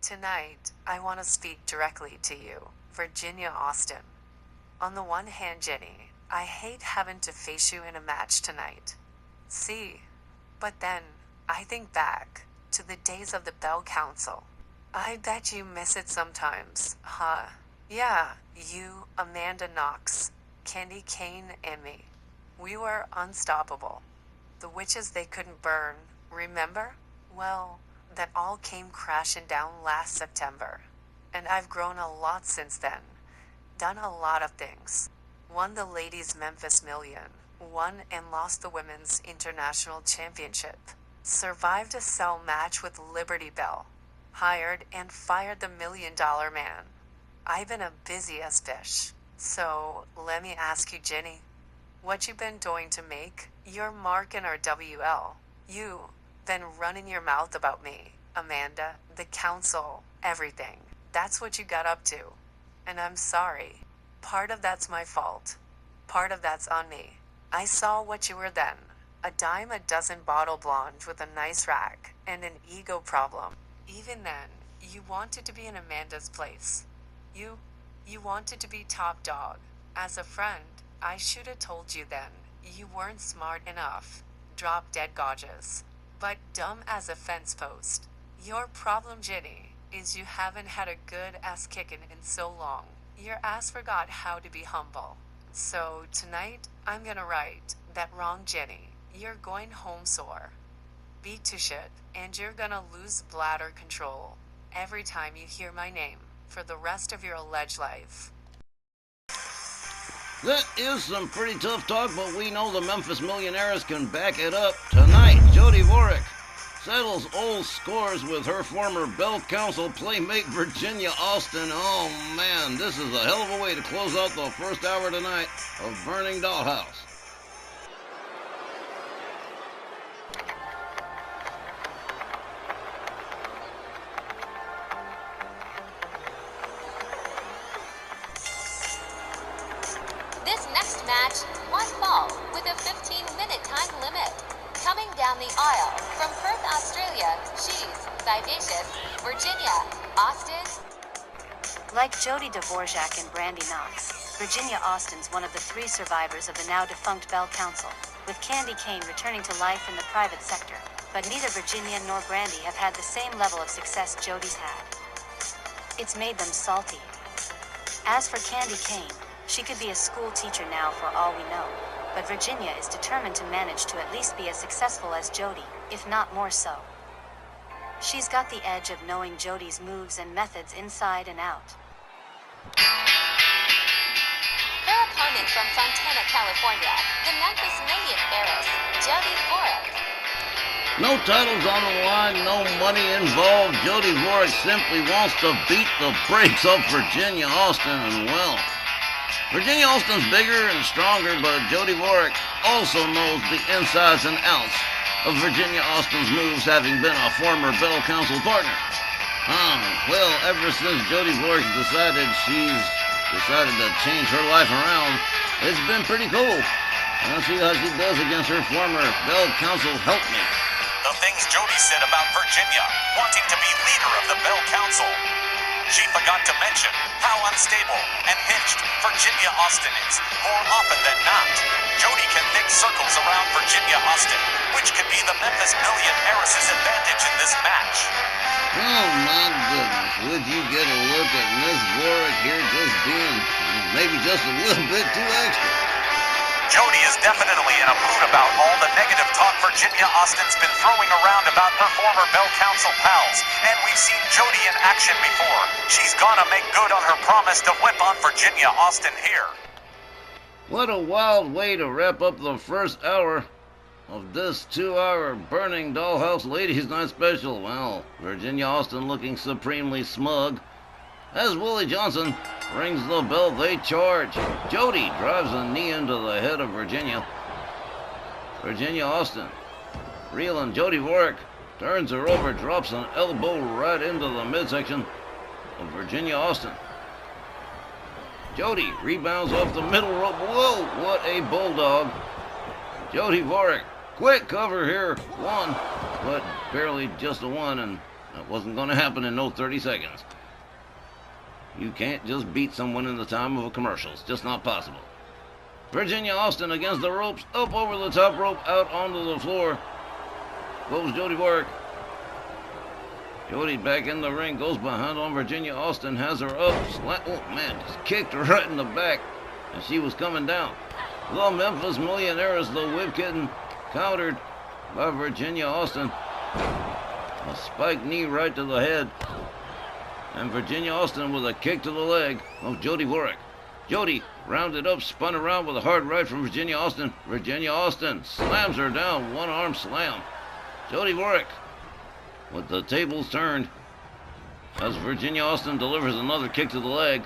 Tonight, I want to speak directly to you, Virginia Austin. On the one hand, Jenny, I hate having to face you in a match tonight. See, but then, I think back to the days of the Bell Council. I bet you miss it sometimes, huh? Yeah, you, Amanda Knox, Candy Kane, and me. We were unstoppable. The witches they couldn't burn, remember? Well, that all came crashing down last September. And I've grown a lot since then. Done a lot of things. Won the ladies' Memphis Million. Won and lost the women's international championship. Survived a cell match with Liberty Bell. Hired and fired the $1 million man. I've been a busy as fish. So, let me ask you, Jenny, what you been doing to make your mark in our WL? You been running your mouth about me, Amanda, the council, everything. That's what you got up to. And I'm sorry. Part of that's my fault. Part of that's on me. I saw what you were then. A dime a dozen bottle blonde with a nice rack and an ego problem. Even then, you wanted to be in Amanda's place. You wanted to be top dog. As a friend, I should have told you then. You weren't smart enough. Drop dead gorgeous. But dumb as a fence post. Your problem, Jenny, is you haven't had a good ass kicking in so long. Your ass forgot how to be humble. So tonight, I'm gonna write that wrong, Jenny. You're going home sore. Beat to shit, and you're gonna lose bladder control every time you hear my name for the rest of your alleged life. That is some pretty tough talk, but we know the Memphis Millionaires can back it up. Tonight, Jody Vorek settles old scores with her former Bell Council playmate Virginia Austin. Oh man, this is a hell of a way to close out the first hour tonight of Burning Dollhouse. This next match, one fall with a 15-minute time limit. Coming down the aisle from Perth, Australia, she's vivacious Virginia Austin. Like Jody Dvorak and Brandy Knox, Virginia Austin's one of the 3 survivors of the now-defunct Bell Council, with Candy Kane returning to life in the private sector. But neither Virginia nor Brandy have had the same level of success Jody's had. It's made them salty. As for Candy Kane, she could be a school teacher now for all we know, but Virginia is determined to manage to at least be as successful as Jody, if not more so. She's got the edge of knowing Jody's moves and methods inside and out. Her opponent from Fontana, California, the Memphis Million heiress, Jody Vorek. No titles on the line, no money involved. Jody Vorek simply wants to beat the brakes off Virginia Austin, and well, Virginia Austin's bigger and stronger, but Jody Vorek also knows the insides and outs of Virginia Austin's moves, having been a former Bell Council partner. Well, ever since Jody Vork decided to change her life around, it's been pretty cool. Let's see how she does against her former Bell Council helpmate. The things Jody said about Virginia wanting to be leader of the Bell Council. She forgot to mention how unstable and hinged Virginia Austin is more often than not. Jody can think circles around Virginia Austin, which could be the Memphis Millionaire's advantage in this match. Oh my goodness, would you get a look at Miss Vork here just being maybe just a little bit too extra? Jody is definitely in a mood about all the negative talk Virginia Austin's been throwing around about her former Bell Council pals, and we've seen Jody in action before. She's gonna make good on her promise to whip on Virginia Austin here. What a wild way to wrap up the first hour of this 2-hour Burning Dollhouse Ladies Night Special. Well, Virginia Austin looking supremely smug. As Willie Johnson rings the bell, they charge. Jody drives a knee into the head of Virginia. Virginia Austin, reeling. Jody Vork turns her over, drops an elbow right into the midsection of Virginia Austin. Jody rebounds off the middle rope. Whoa, what a bulldog. Jody Vork, quick cover here. One, but barely just a one, and that wasn't going to happen in no 30 seconds. You can't just beat someone in the time of a commercial. It's just not possible. Virginia Austin against the ropes, up over the top rope, out onto the floor. Goes Jody Vork. Jody back in the ring, goes behind on Virginia Austin, has her up. Oh man, just kicked her right in the back, and she was coming down. The Memphis Millionaire's, the Whip Kitten, countered by Virginia Austin. A spike knee right to the head. And Virginia Austin with a kick to the leg of Jody Vork. Jody rounded up, spun around with a hard right from Virginia Austin. Virginia Austin slams her down, one arm slam. Jody Vork with the tables turned as Virginia Austin delivers another kick to the leg.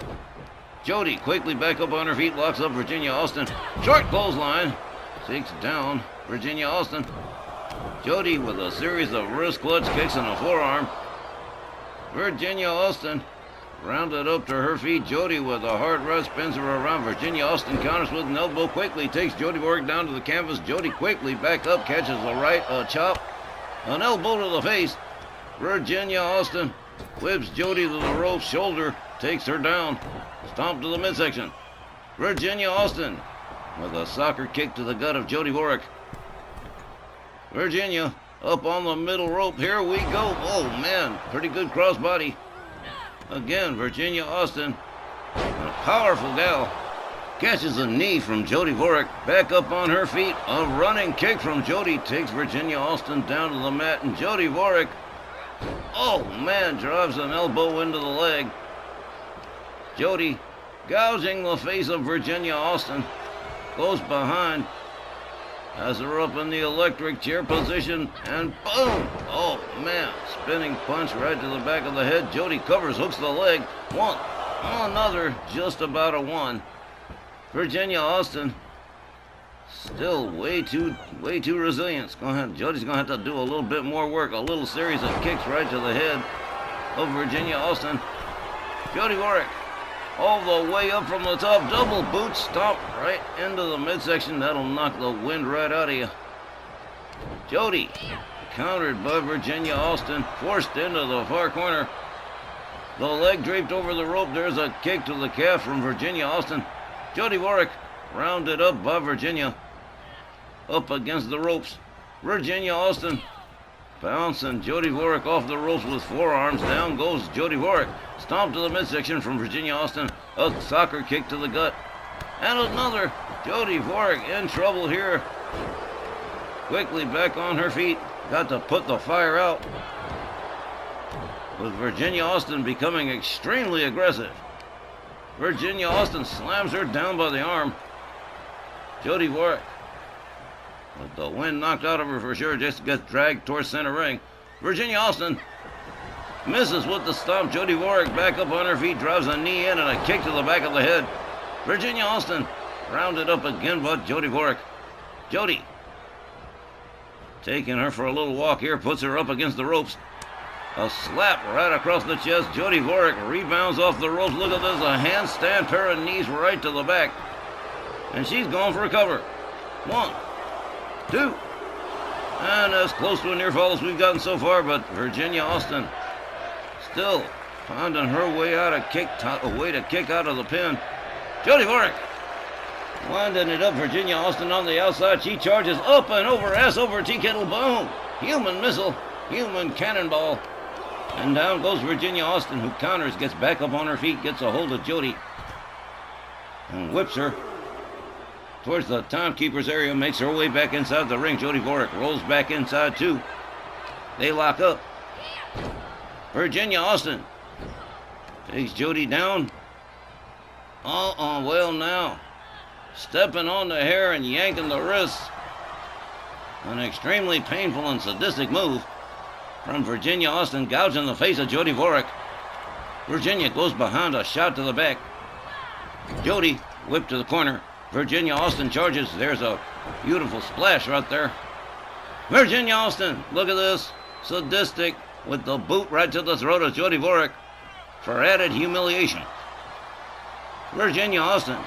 Jody quickly back up on her feet, locks up Virginia Austin. Short clothesline, takes down Virginia Austin. Jody with a series of wrist clutch kicks and a forearm. Virginia Austin rounded up to her feet. Jody with a hard right spins her around. Virginia Austin counters with an elbow, quickly takes Jody Vork down to the canvas. Jody quickly back up, catches a right, a chop, an elbow to the face. Virginia Austin whips Jody to the ropes, shoulder, takes her down, stomp to the midsection. Virginia Austin with a soccer kick to the gut of Jody Vork. Virginia up on the middle rope. Here we go. Oh man, pretty good crossbody. Again, Virginia Austin, a powerful gal, catches a knee from Jody Vork. Back up on her feet. A running kick from Jody takes Virginia Austin down to the mat, and Jody Vork, oh man, drives an elbow into the leg. Jody gouging the face of Virginia Austin, goes behind, has her up in the electric chair position, and boom! Oh man, spinning punch right to the back of the head. Jody covers, hooks the leg. One, another, just about a one. Virginia Austin still way too resilient. Jody's gonna have to do a little bit more work. A little series of kicks right to the head of Virginia Austin. Jody Vork all the way up from the top, double boot stomp right into the midsection. That'll knock the wind right out of you. Jody countered by Virginia Austin, forced into the far corner. The leg draped over the rope. There's a kick to the calf from Virginia Austin. Jody Vork rounded up by Virginia, up against the ropes. Virginia Austin bouncing Jody Vork off the ropes with forearms. Down goes Jody Vork. Stomp to the midsection from Virginia Austin. A soccer kick to the gut. And another. Jody Vork in trouble here. Quickly back on her feet. Got to put the fire out. With Virginia Austin becoming extremely aggressive. Virginia Austin slams her down by the arm. Jody Vork, with the wind knocked out of her for sure, just gets dragged towards center ring. Virginia Austin misses with the stomp. Jody Vork back up on her feet, drives a knee in and a kick to the back of the head. Virginia Austin rounded up again by Jody Vork. Jody taking her for a little walk here, puts her up against the ropes. A slap right across the chest. Jody Vorek rebounds off the ropes. Look at this, a handstand, pair of knees right to the back. And she's going for a cover. 1, 2. And as close to a near fall as we've gotten so far, but Virginia Austin still finding her way out of a way to kick out of the pin. Jody Vorek winding it up. Virginia Austin on the outside. She charges up and over, ass over tea kettle, boom. Human missile, human cannonball. And down goes Virginia Austin, who counters, gets back up on her feet, gets a hold of Jody, and whips her towards the timekeeper's area, makes her way back inside the ring. Jody Vorek rolls back inside too. They lock up. Virginia Austin takes Jody down. Well now, stepping on the hair and yanking the wrists. An extremely painful and sadistic move from Virginia Austin, gouging the face of Jody Vorek. Virginia goes behind, a shot to the back. Jody whipped to the corner. Virginia Austin charges. There's a beautiful splash right there. Virginia Austin, look at this. Sadistic with the boot right to the throat of Jody Vorek for added humiliation. Virginia Austin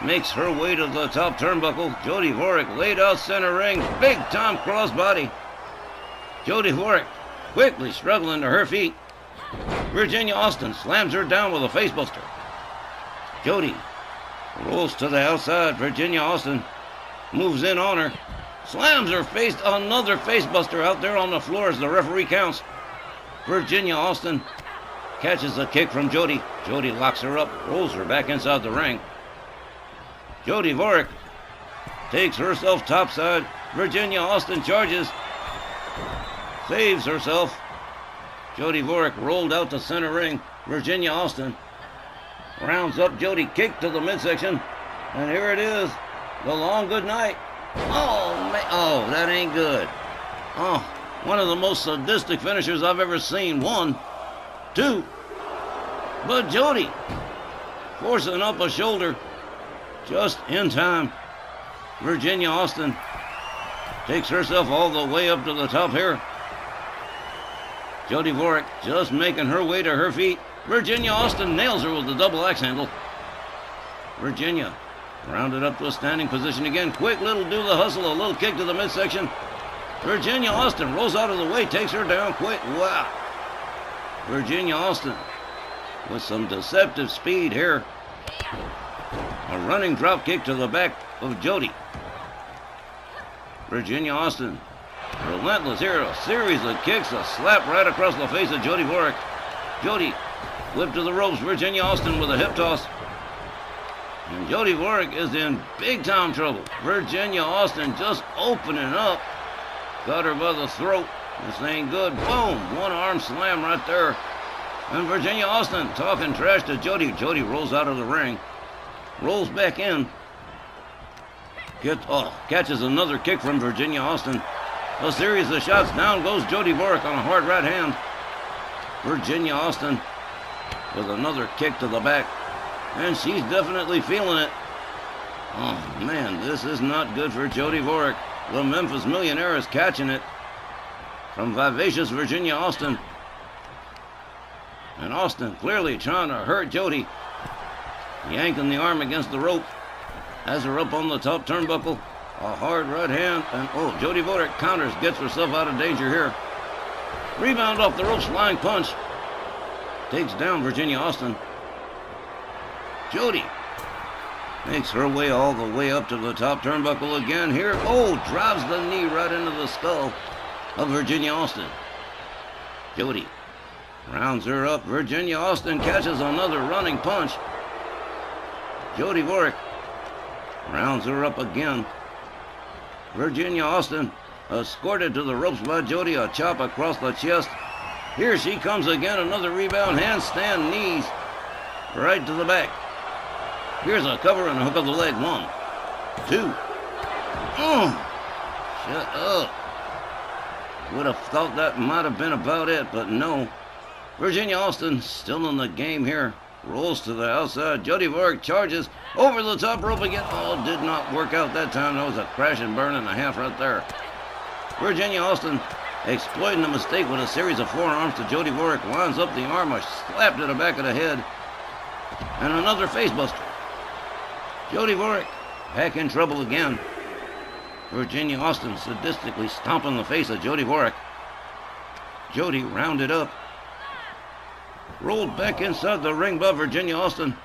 makes her way to the top turnbuckle. Jody Vorek laid out center ring. Big time crossbody. Jody Vorek quickly struggling to her feet. Virginia Austin slams her down with a facebuster. Jody rolls to the outside. Virginia Austin moves in on her. Slams her face. Another facebuster out there on the floor as the referee counts. Virginia Austin catches a kick from Jody. Jody locks her up, rolls her back inside the ring. Jody Vorek takes herself topside. Virginia Austin charges. Saves herself. Jody Vorek rolled out to center ring. Virginia Austin rounds up Jody, kick to the midsection. And here it is. The long good night. Oh, man. Oh, that ain't good. Oh, one of the most sadistic finishers I've ever seen. 1, 2. But Jody forcing up a shoulder just in time. Virginia Austin takes herself all the way up to the top here. Jody Vorek just making her way to her feet. Virginia Austin nails her with the double axe handle. Virginia rounded up to a standing position again. Quick little do the hustle, a little kick to the midsection. Virginia Austin rolls out of the way, takes her down quick. Wow. Virginia Austin with some deceptive speed here. A running drop kick to the back of Jody. Virginia Austin relentless here. A series of kicks, a slap right across the face of Jody Vorek. Jody whipped to the ropes. Virginia Austin with a hip toss. And Jody Vorek is in big time trouble. Virginia Austin just opening up. Got her by the throat. This ain't good. Boom! One arm slam right there. And Virginia Austin talking trash to Jody. Jody rolls out of the ring. Rolls back in. Catches another kick from Virginia Austin. A series of shots. Down goes Jody Vorek on a hard right hand. Virginia Austin with another kick to the back. And she's definitely feeling it. Oh, man, this is not good for Jody Vorek. The Memphis Millionaire is catching it from vivacious Virginia Austin. And Austin clearly trying to hurt Jody. Yanking the arm against the rope. Has her up on the top turnbuckle. A hard right hand. And, Jody Vorek counters, gets herself out of danger here. Rebound off the ropes, flying punch. Takes down Virginia Austin. Jody makes her way all the way up to the top turnbuckle again here. Drives the knee right into the skull of Virginia Austin. Jody rounds her up. Virginia Austin catches another running punch. Jody Vorek rounds her up again. Virginia Austin escorted to the ropes by Jody. A chop across the chest. Here she comes again. Another rebound. Handstand knees right to the back. Here's a cover and a hook of the leg. 1, 2. Shut up. Would have thought that might have been about it, but no. Virginia Austin still in the game here. Rolls to the outside. Jody Vorek charges over the top rope again. Did not work out that time. That was a crash and burn and a half right there. Virginia Austin, exploiting the mistake with a series of forearms to Jody Warwick, lines up the arm, a slap to the back of the head, and another facebuster. Jody Warwick back in trouble again. Virginia Austin sadistically stomping the face of Jody Warwick. Jody rounded up, rolled back inside the ring by Virginia Austin.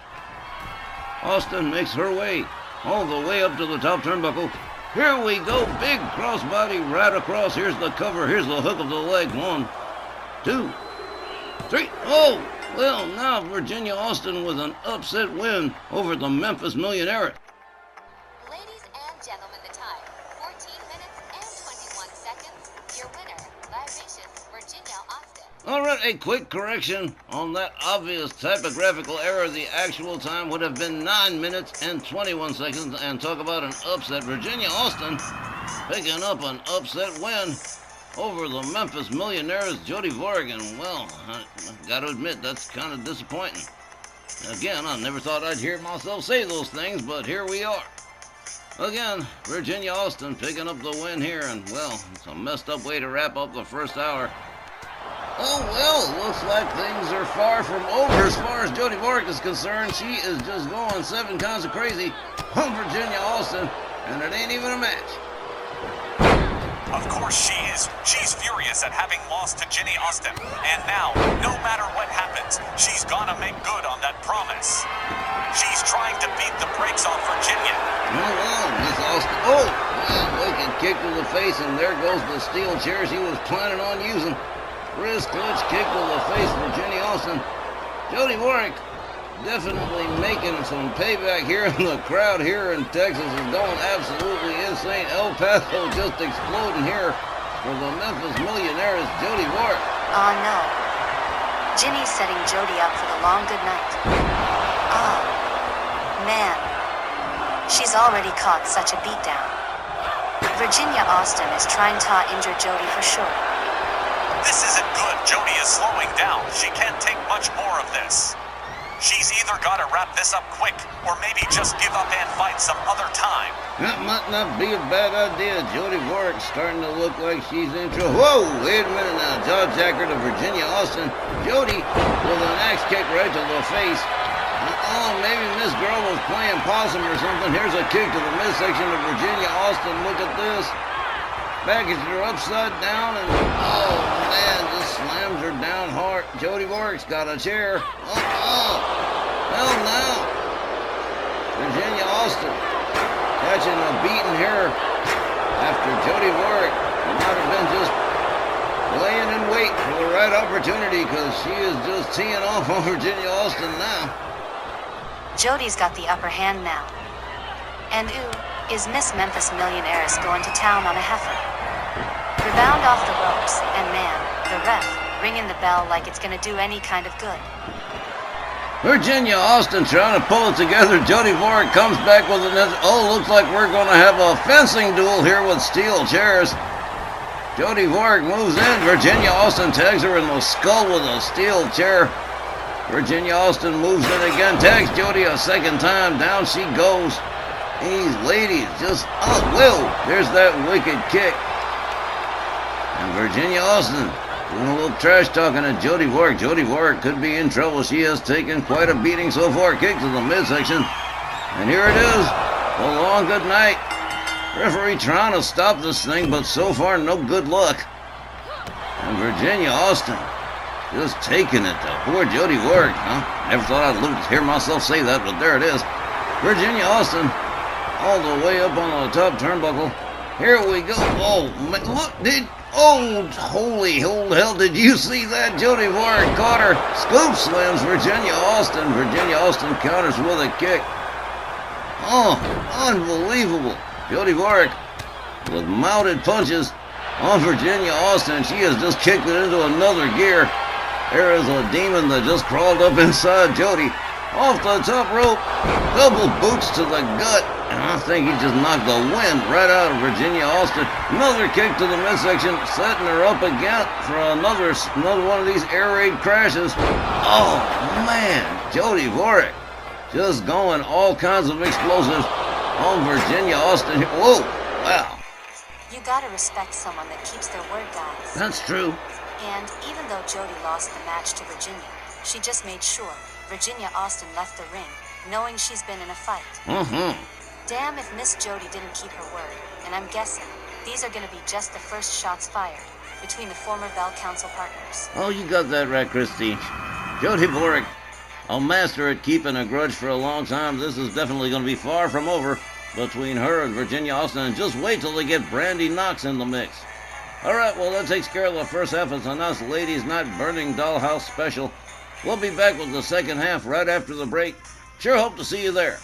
Austin makes her way all the way up to the top turnbuckle. Here we go, big crossbody right across. Here's the cover, here's the hook of the leg. 1, 2, 3. Oh, well, now Virginia Austin with an upset win over the Memphis Millionaire. Ladies and gentlemen, the time, 14 minutes and 21 seconds. Your winner, Vivacious Virginia Austin. All right, a quick correction on that obvious typographical error. The actual time would have been 9 minutes and 21 seconds. And talk about an upset. Virginia Austin picking up an upset win over the Memphis Millionaires, Jody Warwick. And, well, I got to admit, that's kind of disappointing. Again, I never thought I'd hear myself say those things, but here we are. Again, Virginia Austin picking up the win here. And, well, it's a messed up way to wrap up the first hour. Oh, well, looks like things are far from over as far as Jody Warwick is concerned. She is just going 7 kinds of crazy on Virginia Austin, and it ain't even a match. Of course she is. She's furious at having lost to Ginny Austin. And now, no matter what happens, she's gonna make good on that promise. She's trying to beat the brakes off Virginia. Oh, Miss Austin. Oh, wow, wicked kick to the face, and there goes the steel chair she was planning on using. Wrist clutch kick to the face for Virginia Austin. Jody Warwick definitely making some payback here, and the crowd here in Texas is going absolutely insane. El Paso just exploding here for the Memphis Millionaires, Jody Warwick. Oh no. Ginny's setting Jody up for the long good night. Oh, man. She's already caught such a beatdown. Virginia Austin is trying to injure Jody for sure. This isn't good. Jody is slowing down. She can't take much more of this. She's either got to wrap this up quick, or maybe just give up and fight some other time. That might not be a bad idea. Jody Warwick's starting to look like she's in trouble. Whoa, wait a minute now. Jaw jacker to Virginia Austin. Jody with an axe kick right to the face. Oh, maybe this girl was playing possum or something. Here's a kick to the midsection of Virginia Austin. Look at this. Packaged her upside down, and oh man, just slams her down hard. Jody Warwick's got a chair. Hell no. Virginia Austin catching a beating here after Jody Warwick might have been just laying in wait for the right opportunity, because she is just teeing off on Virginia Austin now. Jody's got the upper hand now. And ooh, is Miss Memphis Millionaires going to town on a heifer? Rebound off the ropes, and man, the ref ringing the bell like it's gonna do any kind of good. Virginia Austin trying to pull it together. Jody Warwick comes back with another. Oh, looks like we're going to have a fencing duel here with steel chairs. Jody Warwick moves in. Virginia Austin tags her in the skull with a steel chair. Virginia Austin moves in again, tags Jody a second time. Down she goes. These ladies just, oh, whoa, there's that wicked kick. And Virginia Austin doing a little trash talking to Jody Warwick. Jody Warwick could be in trouble. She has taken quite a beating so far. Kick to the midsection. And here it is. The long good night. Referee trying to stop this thing, but so far no good luck. And Virginia Austin just taking it to poor Jody Warwick. Never thought I'd live to hear myself say that, but there it is. Virginia Austin all the way up on the top turnbuckle. Here we go. Oh, man, look, holy hell, did you see that? Jody Warwick caught her. Scoop slams Virginia Austin. Virginia Austin counters with a kick. Oh, unbelievable. Jody Warwick with mounted punches on Virginia Austin. She has just kicked it into another gear. There is a demon that just crawled up inside Jody. Off the top rope, double boots to the gut, and I think he just knocked the wind right out of Virginia Austin. Another kick to the midsection, setting her up again for another one of these air raid crashes. Oh man, Jody Warwick just going all kinds of explosives on Virginia Austin. Whoa, wow. You gotta respect someone that keeps their word, guys. That's true. And even though Jody lost the match to Virginia, she just made sure Virginia Austin left the ring, knowing she's been in a fight. Damn if Miss Jody didn't keep her word, and I'm guessing these are gonna be just the first shots fired between the former Bell Council partners. Oh, you got that right, Christine. Jody Borick, a master at keeping a grudge for a long time. This is definitely going to be far from over between her and Virginia Austin, and just wait till they get Brandy Knox in the mix. All right, well, that takes care of the first half of tonight's Ladies' Night Burning Dollhouse special. We'll be back with the second half right after the break. Sure hope to see you there.